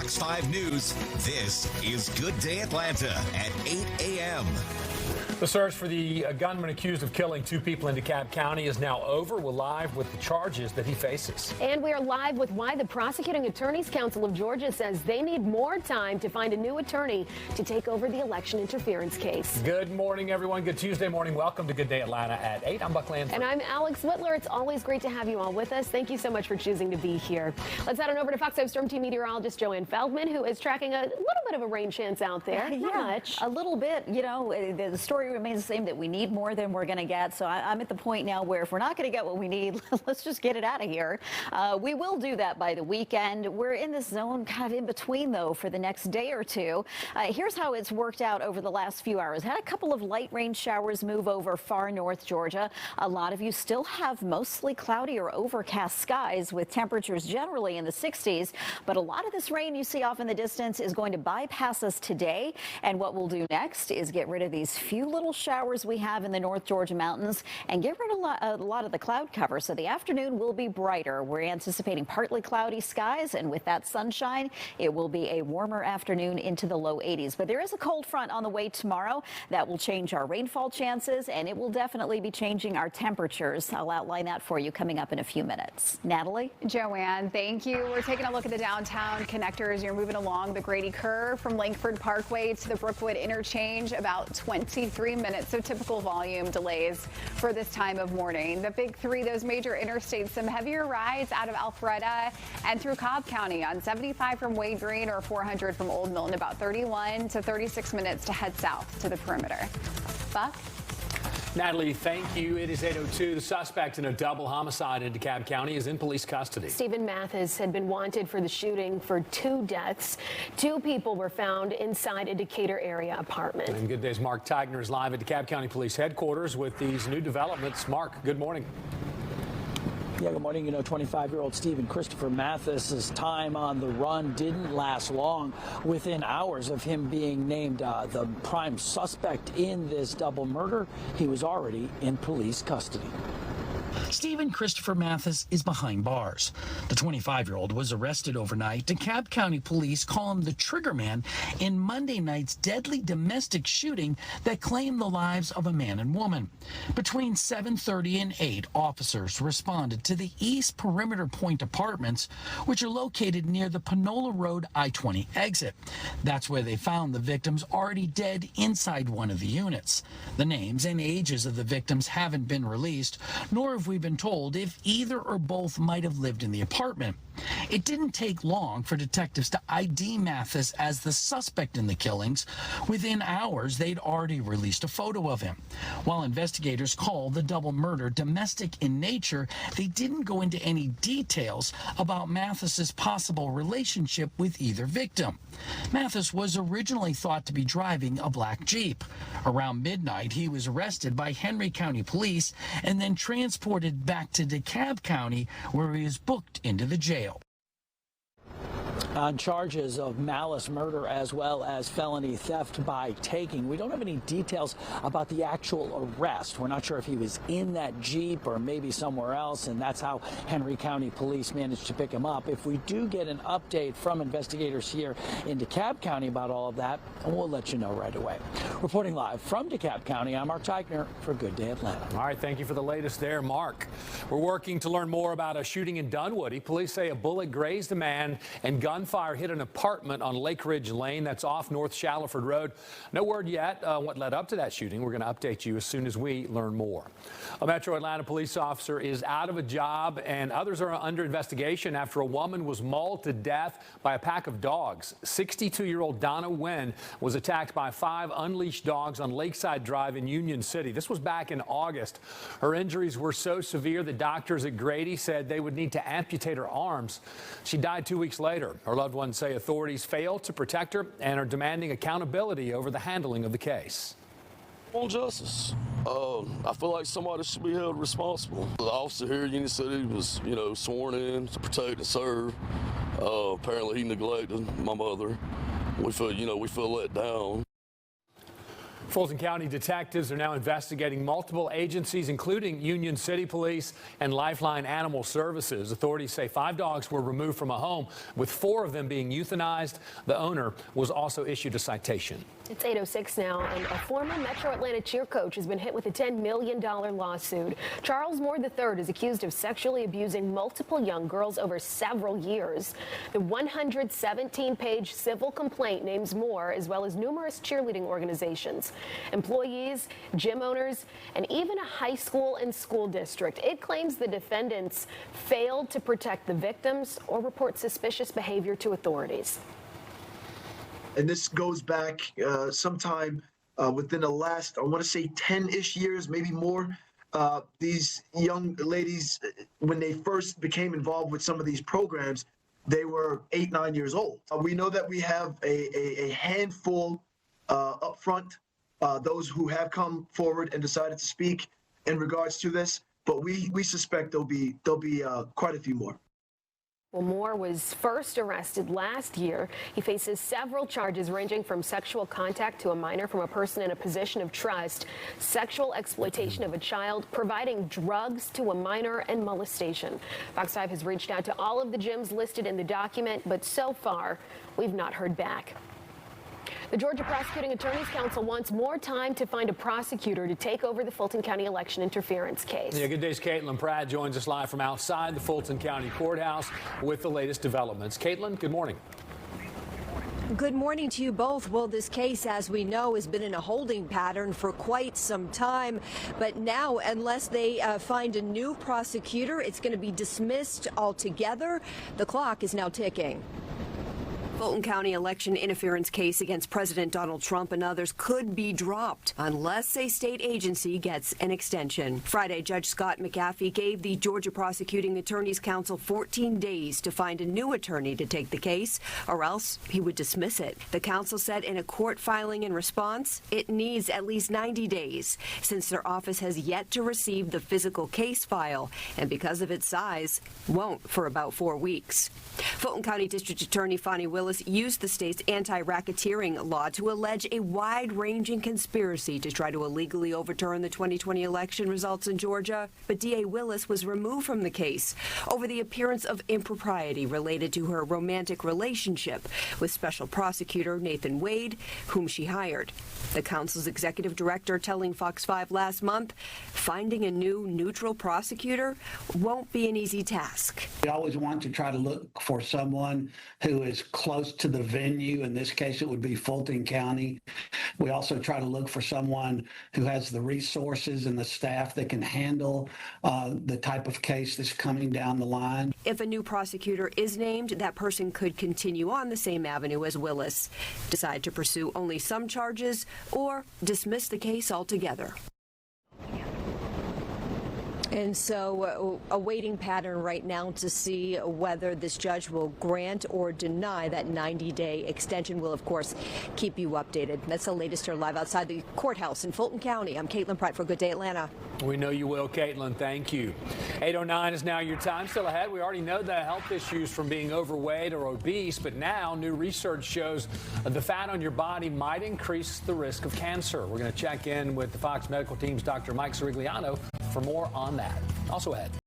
Fox 5 News, this is Good Day Atlanta at 8 a.m. The search for the gunman accused of killing 2 people in DeKalb County is now over. We're live with the charges that he faces. And we are live with why the Prosecuting Attorneys Council of Georgia says they need more time to find a new attorney to take over the election interference case. Good morning, everyone. Good Tuesday morning. Welcome to Good Day Atlanta at 8. I'm Buck Lanford. And I'm Alex Whitler. It's always great to have you all with us. Thank you so much for choosing to be here. Let's head on over to Fox 5 Storm Team meteorologist Joanne Feldman, who is tracking a little bit of a rain chance out there. Not much. A little bit. You know, the story remains the same, that we need more than we're going to get. So I'm at the point now where if we're not going to get what we need, let's just get it out of here. We will do that by the weekend. We're in this zone kind of in between, though, for the next day or two. Here's how it's worked out over the last few hours. Had a couple of light rain showers move over far north Georgia. A lot of you still have mostly cloudy or overcast skies with temperatures generally in the 60s. But a lot of this rain you see off in the distance is going to bypass us today. And what we'll do next is get rid of these few little showers we have in the North Georgia mountains and get rid of a lot of the cloud cover. So the afternoon will be brighter. We're anticipating partly cloudy skies, and with that sunshine, it will be a warmer afternoon into the low 80s. But there is a cold front on the way tomorrow that will change our rainfall chances, and it will definitely be changing our temperatures. I'll outline that for you coming up in a few minutes. Natalie? Joanne, thank you. We're taking a look at the downtown connectors. You're moving along the Grady Curve from Langford Parkway to the Brookwood interchange, about 23 minutes. So typical volume delays for this time of morning. The big 3, those major interstates, some heavier rides out of Alpharetta and through Cobb County on 75 from Wade Green or 400 from Old Milton, about 31 to 36 minutes to head south to the perimeter. Buck? Natalie, thank you. It is 8:02. The suspect in a double homicide in DeKalb County is in police custody. Stephen Mathis had been wanted for the shooting for 2 deaths. 2 people were found inside a Decatur area apartment. And Good Day's Mark Tigner is live at DeKalb County Police Headquarters with these new developments. Mark, good morning. Yeah, good morning. You know, 25-year-old Stephen Christopher Mathis's time on the run didn't last long. Within hours of him being named the prime suspect in this double murder, he was already in police custody. Stephen Christopher Mathis is behind bars. The 25-year-old was arrested overnight. DeKalb County police call him the trigger man in Monday night's deadly domestic shooting that claimed the lives of a man and woman. Between 7:30 and 8, officers responded to the East Perimeter Point Apartments, which are located near the Panola Road I-20 exit. That's where they found the victims already dead inside one of the units. The names and ages of the victims haven't been released, nor have we been told if either or both might have lived in the apartment. It didn't take long for detectives to ID Mathis as the suspect in the killings. Within hours, they'd already released a photo of him. While investigators call the double murder domestic in nature, they didn't go into any details about Mathis's possible relationship with either victim. Mathis was originally thought to be driving a black Jeep. Around midnight, he was arrested by Henry County Police and then transported back to DeKalb County, where he was booked into the jail. On charges of malice murder as well as felony theft by taking. We don't have any details about the actual arrest. We're not sure if he was in that Jeep or maybe somewhere else, and that's how Henry County Police managed to pick him up. If we do get an update from investigators here in DeKalb County about all of that, we'll let you know right away. Reporting live from DeKalb County, I'm Mark Tigner for Good Day Atlanta. All right, thank you for the latest there, Mark. We're working to learn more about a shooting in Dunwoody. Police say a bullet grazed a man and gunfire hit an apartment on Lake Ridge Lane. That's off North Shallowford Road. No word yet what led up to that shooting. We're going to update you as soon as we learn more. A Metro Atlanta police officer is out of a job, and others are under investigation after a woman was mauled to death by a pack of dogs. 62-year-old Donna Wynn was attacked by 5 unleashed dogs on Lakeside Drive in Union City. This was back in August. Her injuries were so severe that doctors at Grady said they would need to amputate her arms. She died 2 weeks later. Her loved ones say authorities failed to protect her and are demanding accountability over the handling of the case. On justice. I feel like somebody should be held responsible. The officer here in Union City was, sworn in to protect and serve. Apparently he neglected my mother. We feel let down. Fulton County detectives are now investigating multiple agencies, including Union City Police and Lifeline Animal Services. Authorities say 5 dogs were removed from a home, with 4 of them being euthanized. The owner was also issued a citation. It's 8:06 now, and a former Metro Atlanta cheer coach has been hit with a $10 million lawsuit. Charles Moore III is accused of sexually abusing multiple young girls over several years. The 117-page civil complaint names Moore, as well as numerous cheerleading organizations, employees, gym owners, and even a high school and school district. It claims the defendants failed to protect the victims or report suspicious behavior to authorities. And this goes back sometime within the last, I want to say 10-ish years, maybe more. These young ladies, when they first became involved with some of these programs, they were 8, 9 years old. We know that we have a handful up front, those who have come forward and decided to speak in regards to this, but we suspect there'll be quite a few more. Well, Moore was first arrested last year. He faces several charges ranging from sexual contact to a minor from a person in a position of trust, sexual exploitation of a child, providing drugs to a minor, and molestation. Fox 5 has reached out to all of the gyms listed in the document, but so far, we've not heard back. The Georgia Prosecuting Attorneys Council wants more time to find a prosecutor to take over the Fulton County election interference case. Yeah, good day's Caitlin Pratt joins us live from outside the Fulton County Courthouse with the latest developments. Caitlin, good morning. Good morning to you both. Well, this case, as we know, has been in a holding pattern for quite some time. But now, unless they find a new prosecutor, it's going to be dismissed altogether. The clock is now ticking. Fulton County election interference case against President Donald Trump and others could be dropped unless a state agency gets an extension. Friday, Judge Scott McAfee gave the Georgia Prosecuting Attorneys Council 14 days to find a new attorney to take the case, or else he would dismiss it. The council said in a court filing in response, it needs at least 90 days since their office has yet to receive the physical case file, and because of its size, won't for about 4 weeks. Fulton County District Attorney Fonnie Willis used the state's anti-racketeering law to allege a wide-ranging conspiracy to try to illegally overturn the 2020 election results in Georgia. But DA Willis was removed from the case over the appearance of impropriety related to her romantic relationship with Special Prosecutor Nathan Wade, whom she hired. The council's executive director telling Fox 5 last month, finding a new neutral prosecutor won't be an easy task. We always want to try to look for someone who is close to the venue. In this case, it would be Fulton County. We also try to look for someone who has the resources and the staff that can handle the type of case that's coming down the line. If a new prosecutor is named, that person could continue on the same avenue as Willis, decide to pursue only some charges, or dismiss the case altogether. And so a waiting pattern right now to see whether this judge will grant or deny that 90-day extension. Will, of course, keep you updated. That's the latest here live outside the courthouse in Fulton County. I'm Caitlin Pratt for Good Day Atlanta. We know you will, Caitlin. Thank you. 8:09 is now your time. Still ahead, we already know the health issues from being overweight or obese, but now new research shows the fat on your body might increase the risk of cancer. We're going to check in with the Fox Medical Team's Dr. Mike Sirigliano for more on that. Also ahead.